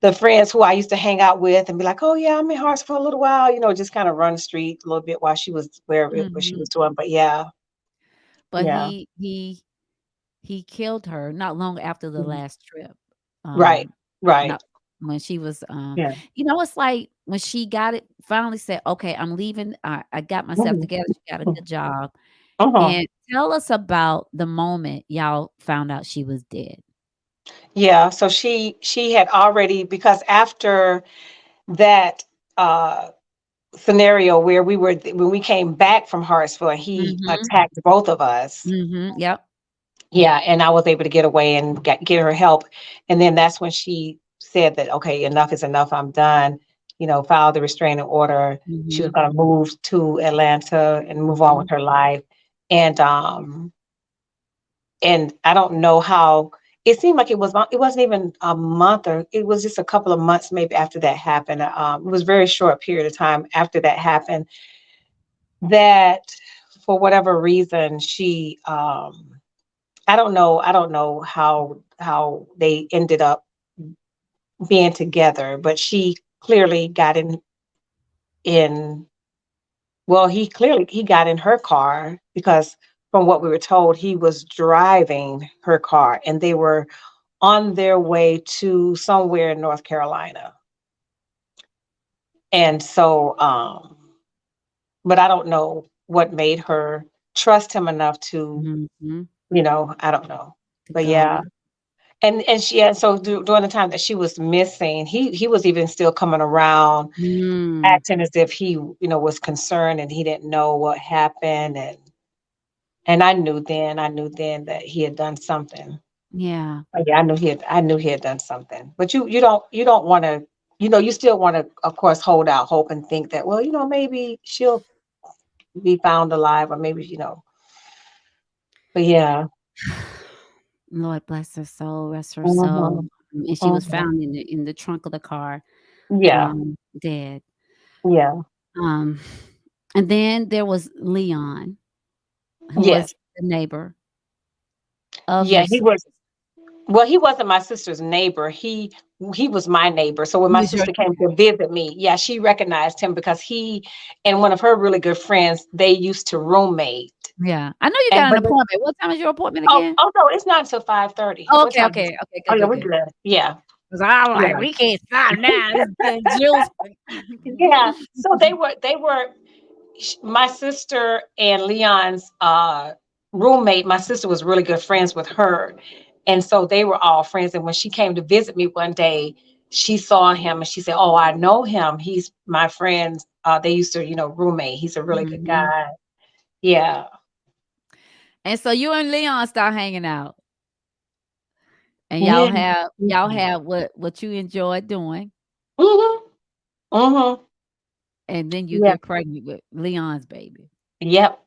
the friends who I used to hang out with and be like, "Oh yeah, I'm in Hartsville for a little while," just kind of run the street a little bit while she was wherever what she Mhm. was doing. But yeah, But yeah, he killed her not long after the mhm. last trip. Right, Um, right, not when she was, yeah, it's like when she got it finally said, "Okay, I'm leaving. I got myself mhm, together." She got a mhm, good job. uh-huh. And tell us about the moment y'all found out she was dead. Yeah. So she had already, because after that uh scenario where we were when we came back from Hartsville and he Mhm. attacked both of us. Mhm. Yep. Yeah, and I was able to get away and get her help. And then that's when she said that, okay, enough is enough. I'm done. Filed the restraining order. She was Mhm. going to move to Atlanta and move on with Mhm. her life. And I don't know how it seemed like it wasn't even a month, or it was just a couple of months maybe after that happened. It was a very short period of time after that happened that for whatever reason I don't know how they ended up being together, but she clearly got in well, he got in her car because from what we were told, he was driving her car and they were on their way to somewhere in North Carolina. And so but I don't know what made her trust him enough to, Mhm. I don't know. To But go. yeah. And she and so during the time that she was missing, he was even still coming around, Mm. acting as if he, was concerned and he didn't know what happened. And I knew then that he had done something. Yeah. Yeah, I knew he had done something. But you don't want to, you still want to, of course, hold out hope and think that, well, maybe she'll be found alive, or maybe, but yeah. Lord bless her soul, rest her soul. Mhm. And she was Mhm. found in the trunk of the car, Yeah. dead. Yeah. Um, and then there was Leon, who Yes. was the neighbor of Yeah, your he sister. was. Well, he wasn't my sister's neighbor. He was my neighbor. So when He my was your sister came to visit me, yeah, she recognized him because he and one of her really good friends, they used to roommate. Yeah. I know you And got an but appointment. What time is your appointment oh, again? oh no, it's not until 5:30. Oh, What okay, time is okay, it? okay, Oh good, yeah, good, we're good. good. Yeah, 'Cause I'm yeah, like, "We can't stop now." This the juice. yeah. So they were my sister and Leon's roommate. My sister was really good friends with her, and so they were all friends. And when she came to visit me one day, she saw him and she said, "Oh, I know him. He's my friend. They used to, roommate. He's a really good Mhm. guy." Yeah. And so you and Leon start hanging out, and y'all Yeah. have y'all Mhm. have what you enjoy doing, Mhm. Mhm. and then you Yeah. get pregnant with Leon's baby. Yep.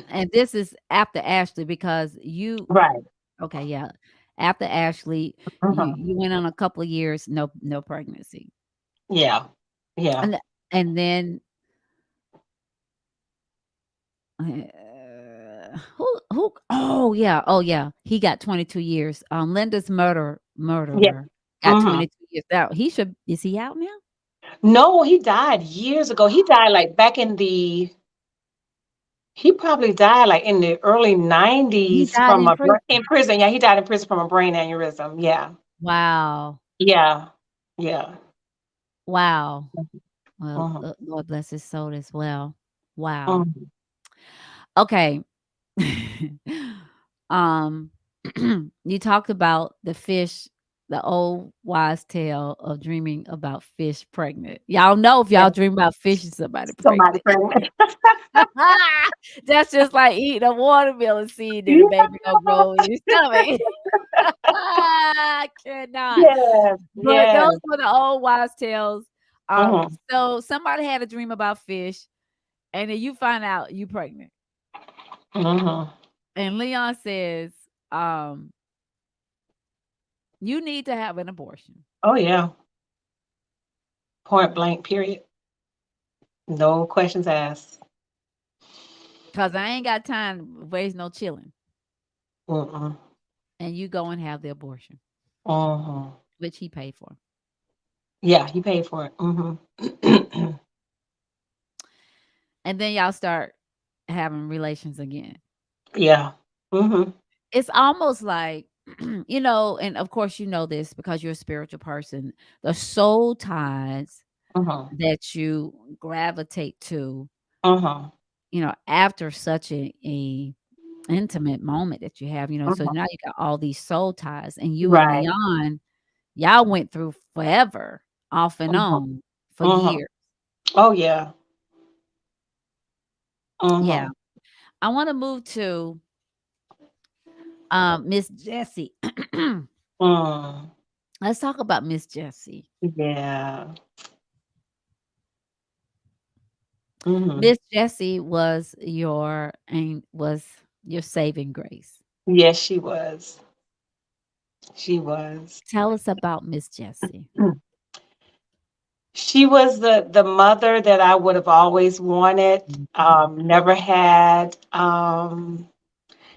And this is after Ashley because you Right. okay, yeah. After Ashley, you Mhm. you went on a couple of years, no pregnancy. Yeah. Yeah. And then oh yeah, he got 22 years. Linda's Yeah. murderer got Mhm. 22 years. Now, is he out now? No, he died years ago. He died like back in the he probably died like in the early He 90s died from in in prison. prison. Yeah, he died in prison from a brain aneurysm. Yeah. Wow. Yeah. Yeah. Wow. Well, Mhm. Lord bless his soul as well. Wow. Mhm. Okay. Um, you talked about the fish, the old wise tale of dreaming about fish pregnant. Y'all know if Yeah. y'all dream about fish and somebody Somebody pregnant. pregnant. That's just like eating a watermelon seed and the Yeah. baby gonna grow in your stomach. I cannot. Yes. But Yes. those were the old wise tales. Mhm. So somebody had a dream about fish, and then you find out you pregnant. Mhm. And Leon says, um, you need to have an abortion. Oh yeah. Point blank. Period. No questions asked. Cause I ain't got time to waste no chilling. Mm-mm. And you go and have the abortion, Mhm. which he paid for. Yeah, he paid for it. Mm-hmm. And then y'all start having relations again. Yeah. Mm-hmm. It's almost like, and of course you know this because you're a spiritual person, the soul ties Mm-hmm. that you gravitate to, Mm-hmm. after such a intimate moment that you have, so Mm-hmm. now you got all these soul ties, and you and Right. Leon, y'all went through forever, off and Mm-hmm. on for Mm-hmm. years. Oh yeah. Yeah. Mm-hmm. I want to move to Miss Jessie. Mm. Let's talk about Miss Jessie. Yeah. Mm-hmm. Miss Jessie was your saving grace. Yes, she was. She was. Tell us about Miss Jessie. She was the mother that I would have always wanted, Mhm. never had.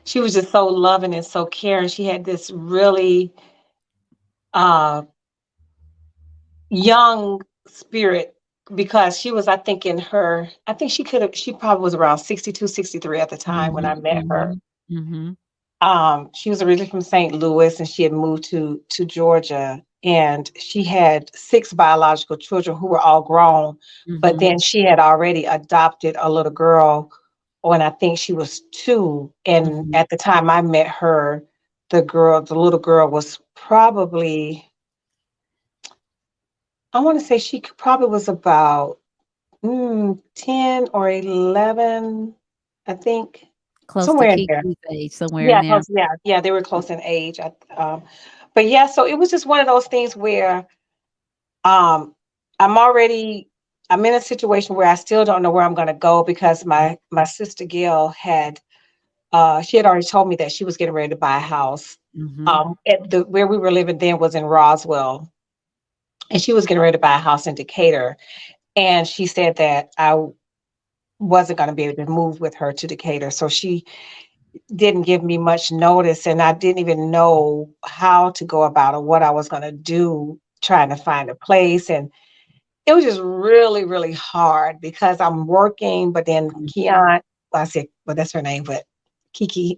She was just so loving and so caring. She had this really uh, young spirit because she was, I think, she probably was around 62, 63 at the time when Mhm, I met her. mhm, mhm, She was originally from St. Louis and she had moved to Georgia. And she had six biological children who were all grown. But mhm, then she had already adopted a little girl when I think she was two. And mhm. at the time I met her, the little girl was probably, I want to say probably was about 10 or 11, I think, Close to somewhere in there. Kiki's age, somewhere in Yeah, there. close. Yeah, yeah, they were close in age. But yeah, so it was just one of those things where um, I'm already I'm in a situation where I still don't know where I'm going to go because my sister Gail she had already told me that she was getting ready to buy a house. Mhm, At the where we were living then was in Roswell, and she was getting ready to buy a house in Decatur. And she said that I wasn't going to be able to move with her to Decatur, so she didn't give me much notice, and I didn't even know how to go about it, what I was going to do trying to find a place. And it was just really, really hard because I'm working, but then mhm, Keon, well, I said, well, that's her name, but Kiki.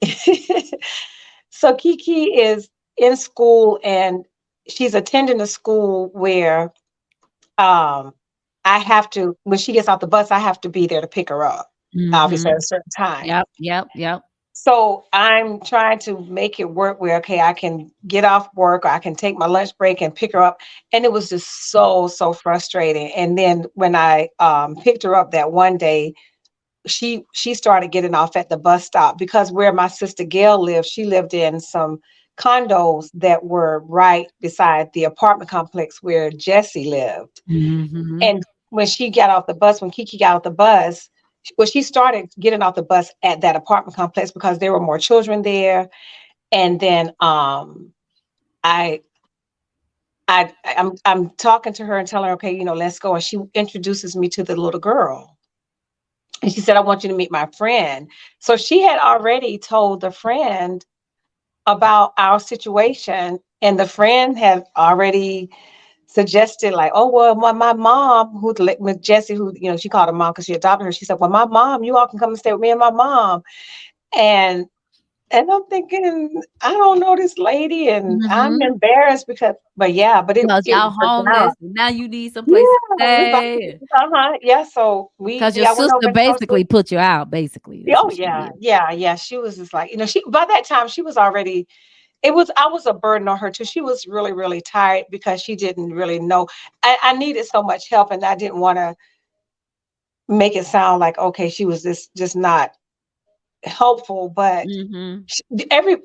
So Kiki is in school and she's attending a school where um, I have to, when she gets off the bus, I have to be there to pick her up, obviously at mhm. a certain time. Yep, yep, yep. So I'm trying to make it work where, okay, I can get off work or I can take my lunch break and pick her up. And it was just so, so frustrating. And then when I picked her up that one day, she started getting off at the bus stop because where my sister Gail lived, she lived in some condos that were right beside the apartment complex where Jesse lived. Mhm, And when Kiki got off the bus, well, she started getting off the bus at that apartment complex because there were more children there. And then I I'm talking to her and telling her, okay, let's go. And she introduces me to the little girl. And she said, I want you to meet my friend. So she had already told the friend about our situation. And the friend had already suggested like, oh, well, my mom, with Jessie, who, she called her mom because she adopted her. She said, well, my mom, you all can come and stay with me and my mom. And I'm thinking, I don't know this lady and I'm mhm. embarrassed but yeah, but Because it y'all worked out. homeless, and now you need some place to Yeah, we about stay. uh-huh. Yeah, so Because your I went over sister and told her. basically put you out, basically, that's Oh what she yeah, did. yeah, yeah. She was just like, she by that time she was already I was a burden on her too. She was really, really tired because she didn't really know. I needed so much help and I didn't want to make it sound like, okay, she was just not helpful, but Mhm. sh every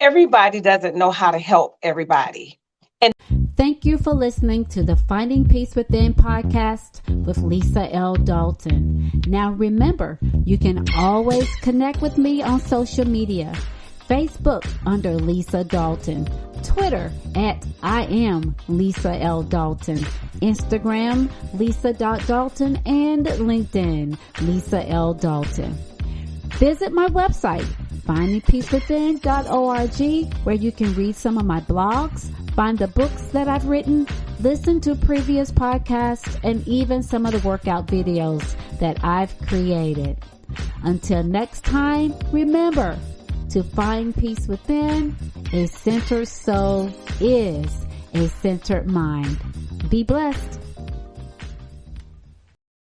everybody doesn't know how to help everybody. And Thank you for listening to the Finding Peace Within podcast with Lisa L. Dalton. Now remember, you can always connect with me on social media. Facebook under Lisa Dalton, Twitter at I am Lisa L. Dalton, Instagram Lisa.Dalton, and LinkedIn Lisa L. Dalton. Visit my website, findingpeacewithin.org, where you can read some of my blogs, find the books that I've written, Listen to previous podcasts and even some of the workout videos that I've created. Until next time, remember to find peace within. A centered soul is a centered mind. Be blessed.